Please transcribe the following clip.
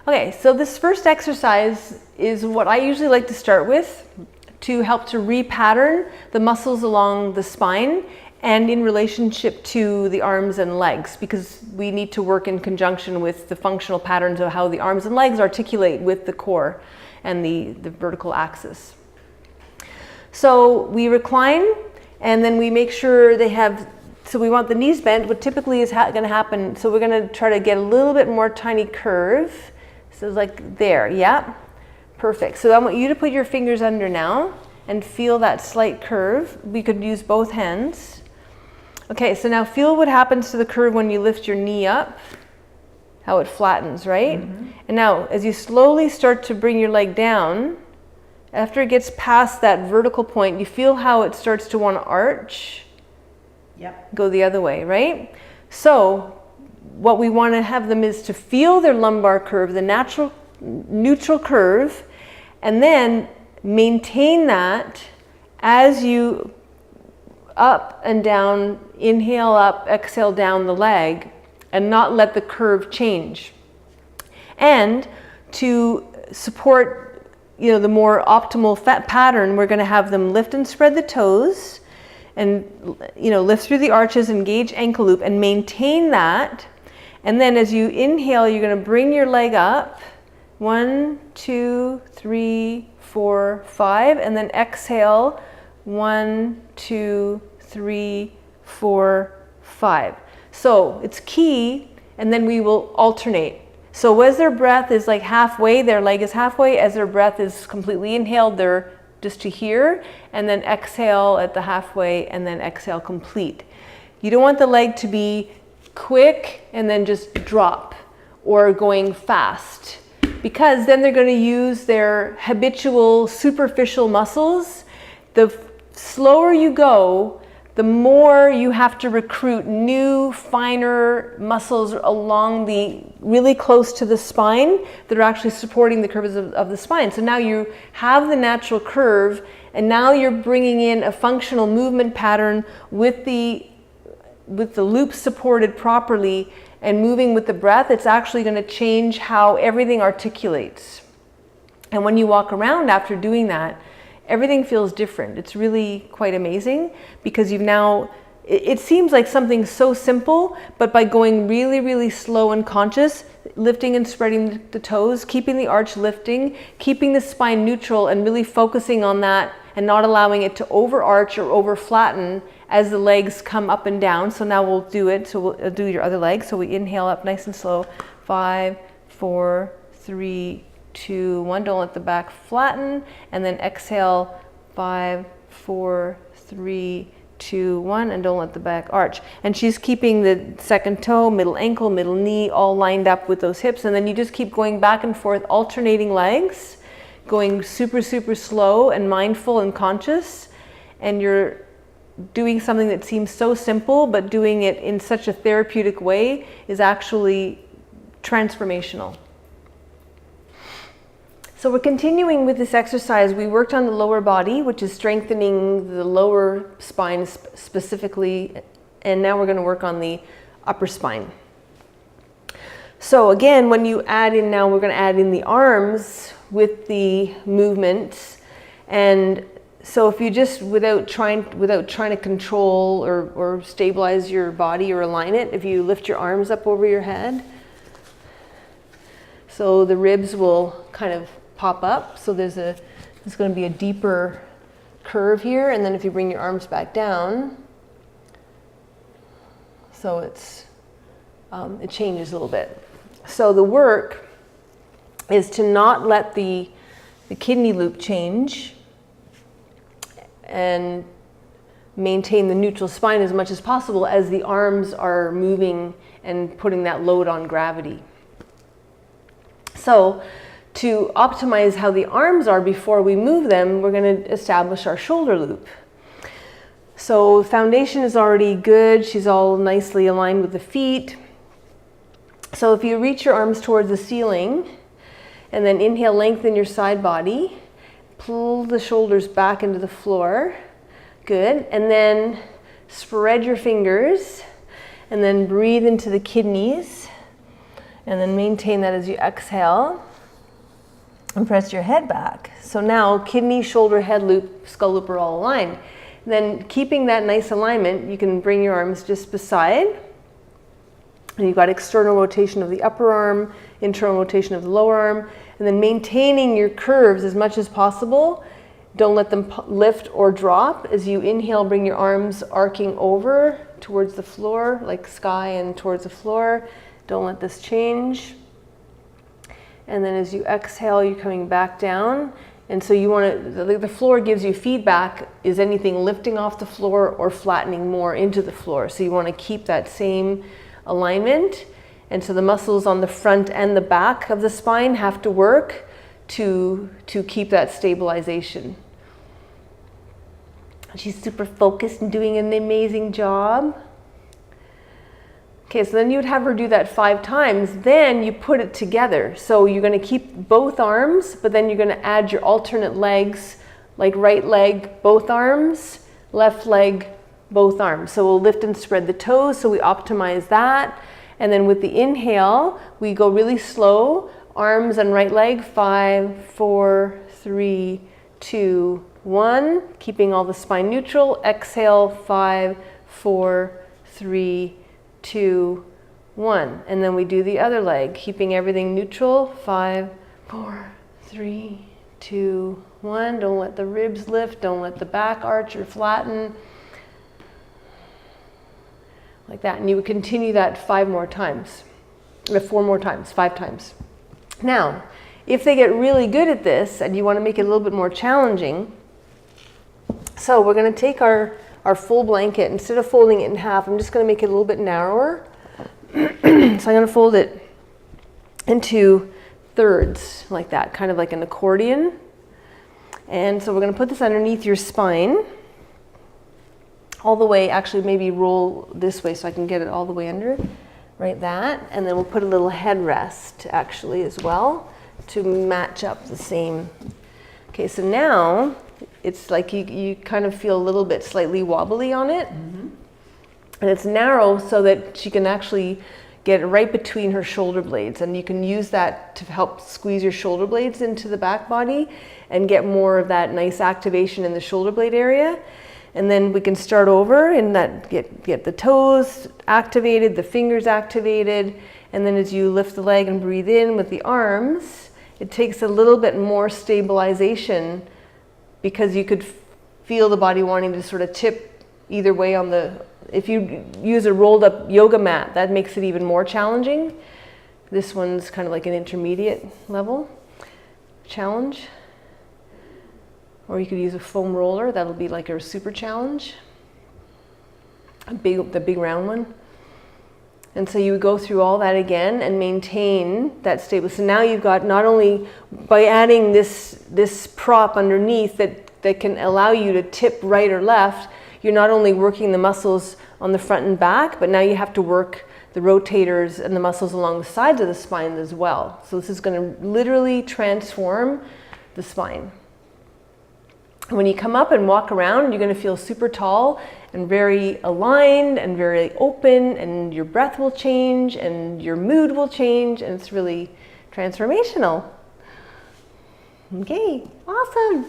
Okay, so this first exercise is what I usually like to start with to help to repattern the muscles along the spine and in relationship to the arms and legs, because we need to work in conjunction with the functional patterns of how the arms and legs articulate with the core and the vertical axis. So we recline, and then we make sure they have, so we want the knees bent. What typically is going to happen, so we're going to try to get a little bit more tiny curve. So it's like there, yeah, perfect. So I want you to put your fingers under now and feel that slight curve. We could use both hands. Okay, so now feel what happens to the curve when you lift your knee up, how it flattens, right? Mm-hmm. And now, as you slowly start to bring your leg down, after it gets past that vertical point, you feel how it starts to want to arch. Yep. Go the other way, right? So what we want to have them is to feel their lumbar curve, the natural neutral curve, and then maintain that as you up and down, inhale up, exhale down the leg, and not let the curve change. And to support, the more optimal pattern, we're going to have them lift and spread the toes, and lift through the arches, engage ankle loop, and maintain that. And then as you inhale, you're going to bring your leg up, 1, 2, 3, 4, 5, and then exhale, 1, 2, 3, 4, 5. So it's key, and then we will alternate. So as their breath is like halfway, their leg is halfway. As their breath is completely inhaled, they're just to here, and then exhale at the halfway, and then exhale complete. You don't want the leg to be quick and then just drop, or going fast, because then they're going to use their habitual superficial muscles. The slower you go, the more you have to recruit new, finer muscles along really close to the spine that are actually supporting the curves of the spine. So now you have the natural curve, and now you're bringing in a functional movement pattern with the loop supported properly and moving with the breath. It's actually going to change how everything articulates. And when you walk around after doing that, everything feels different. It's really quite amazing, because it seems like something so simple, but by going really, really slow and conscious, lifting and spreading the toes, keeping the arch lifting, keeping the spine neutral, and really focusing on that and not allowing it to overarch or over flatten as the legs come up and down. So now we'll do it. So we'll do your other leg. So we inhale up nice and slow. 5, 4, 3, 2, 1. Don't let the back flatten. And then exhale, 5, 4, 3, 2, 1. And don't let the back arch. And she's keeping the second toe, middle ankle, middle knee all lined up with those hips. And then you just keep going back and forth, alternating legs, going super, super slow and mindful and conscious. And you're doing something that seems so simple, but doing it in such a therapeutic way is actually transformational. So we're continuing with this exercise. We worked on the lower body, which is strengthening the lower spine specifically, and now we're going to work on the upper spine. So again, when you add in, now we're going to add in the arms with the movements. And so if you just, without trying to control or stabilize your body or align it, if you lift your arms up over your head, so the ribs will kind of pop up. So there's going to be a deeper curve here. And then if you bring your arms back down, so it changes a little bit. So the work is to not let the kidney loop change, and maintain the neutral spine as much as possible as the arms are moving and putting that load on gravity. So to optimize how the arms are before we move them, we're going to establish our shoulder loop. So foundation is already good. She's all nicely aligned with the feet. So if you reach your arms towards the ceiling, and then inhale, lengthen your side body. Pull the shoulders back into the floor. Good. And then spread your fingers, and then breathe into the kidneys. And then maintain that as you exhale and press your head back. So now kidney, shoulder, head loop, skull loop are all aligned. Then keeping that nice alignment, you can bring your arms just beside. And you've got external rotation of the upper arm, internal rotation of the lower arm, and then maintaining your curves as much as possible. Don't let them lift or drop. As you inhale, bring your arms arcing over towards the floor, like sky and towards the floor. Don't let this change. And then as you exhale, you're coming back down. And so you want to, the floor gives you feedback. Is anything lifting off the floor or flattening more into the floor? So you want to keep that same alignment. And so the muscles on the front and the back of the spine have to work to keep that stabilization. She's super focused and doing an amazing job. Okay, so then you'd have her do that 5 times, then you put it together. So you're going to keep both arms, but then you're going to add your alternate legs, like right leg, both arms, left leg, both arms. So we'll lift and spread the toes, so we optimize that. And then with the inhale, we go really slow, arms and right leg, 5, 4, 3, 2, 1, keeping all the spine neutral. Exhale, 5, 4, 3, 2, 1. And then we do the other leg, keeping everything neutral. 5, 4, 3, 2, 1. Don't let the ribs lift. Don't let the back arch or flatten. Like that. And you would continue that 5 more times. 4 more times, 5 times. Now, if they get really good at this and you want to make it a little bit more challenging, so we're going to take our full blanket, instead of folding it in half, I'm just going to make it a little bit narrower. So I'm going to fold it into thirds like that, kind of like an accordion. And so we're going to put this underneath your spine all the way, actually maybe roll this way so I can get it all the way under, right, that. And then we'll put a little headrest actually as well to match up the same. Okay, so now it's like you kind of feel a little bit slightly wobbly on it. Mm-hmm. And it's narrow so that she can actually get it right between her shoulder blades. And you can use that to help squeeze your shoulder blades into the back body and get more of that nice activation in the shoulder blade area. And then we can start over and that get the toes activated, the fingers activated. And then as you lift the leg and breathe in with the arms, it takes a little bit more stabilization, because you could feel the body wanting to sort of tip either way on the, if you use a rolled up yoga mat, that makes it even more challenging. This one's kind of like an intermediate level challenge. Or you could use a foam roller, that'll be like a super challenge. The big round one. And so you would go through all that again and maintain that stable. So now you've got, not only by adding this prop underneath that can allow you to tip right or left, you're not only working the muscles on the front and back, but now you have to work the rotators and the muscles along the sides of the spine as well. So this is going to literally transform the spine. When you come up and walk around, you're going to feel super tall and very aligned and very open, and your breath will change and your mood will change, and it's really transformational. Okay, awesome.